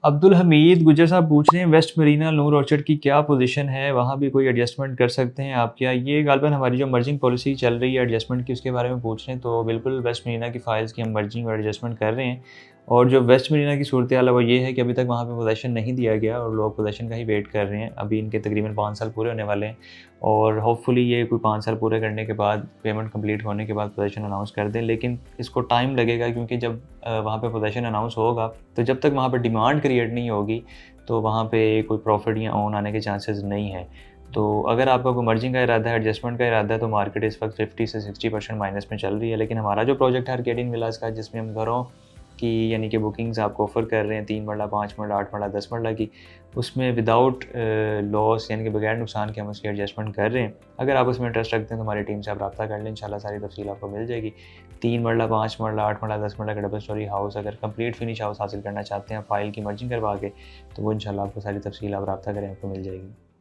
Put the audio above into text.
अब्दुल हमीद गुज्जर साहब पूछ रहे हैं वेस्ट मरीना नूर ऑर्चर्ड की क्या पोजीशन है, वहाँ भी कोई एडजस्टमेंट कर सकते हैं आप क्या? ये गालिबन हमारी जो मर्जिंग पॉलिसी चल रही है एडजस्टमेंट की, उसके बारे में पूछ रहे हैं। तो बिल्कुल वेस्ट मरीना की फ़ाइल्स की हम मर्जिंग और एडजस्टमेंट कर रहे हैं। और जो वेस्ट मरीना की सूरत हाल है वो ये है कि अभी तक वहाँ पे पोजेसन नहीं दिया गया और लोग पोजेसन का ही वेट कर रहे हैं। अभी इनके तकरीबन 5 साल पूरे होने वाले हैं और होपफुली ये कोई 5 साल पूरे करने के बाद, पेमेंट कंप्लीट होने के बाद पोजेसन अनाउंस कर दें। लेकिन इसको टाइम लगेगा क्योंकि जब वहाँ पे पोजेसन अनाउंस होगा तो जब तक वहाँ पे डिमांड क्रिएट नहीं होगी तो वहाँ पे कोई प्रॉफिट या ओन आने के चांसेस नहीं है। तो अगर आपका कोई मर्जिंग का इरादा है, एडजस्टमेंट का इरादा है, तो मार्केट इस वक्त 50 से 60% माइनस में चल रही है। लेकिन हमारा जो प्रोजेक्ट है आर्केडियन विलास का, जिसमें हम घरों की यानी कि बुकिंग्स आपको ऑफ़र कर रहे हैं 3 मरला, 5 मरला, 8 मरला, 10 मरला की, उसमें विदाउट लॉस यानी कि बगैर नुकसान के हम उसकी एडजस्टमेंट कर रहे हैं। अगर आप उसमें इंटरेस्ट रखते हैं तो हमारी टीम से आप रब्ता कर लें, इंशाल्लाह सारी तफसील आपको मिल जाएगी। 3 मरला, 5 मरला, 8 मरला, 10 मरला का डबल स्टोरी हाउस अगर कंप्लीट फिनिश हाउस हासिल करना चाहते हैं फ़ाइल की मर्जिंग करवा के, तो वो इंशाल्लाह आपको सारी तफसील आप रब्ता करें, आपको मिल जाएगी।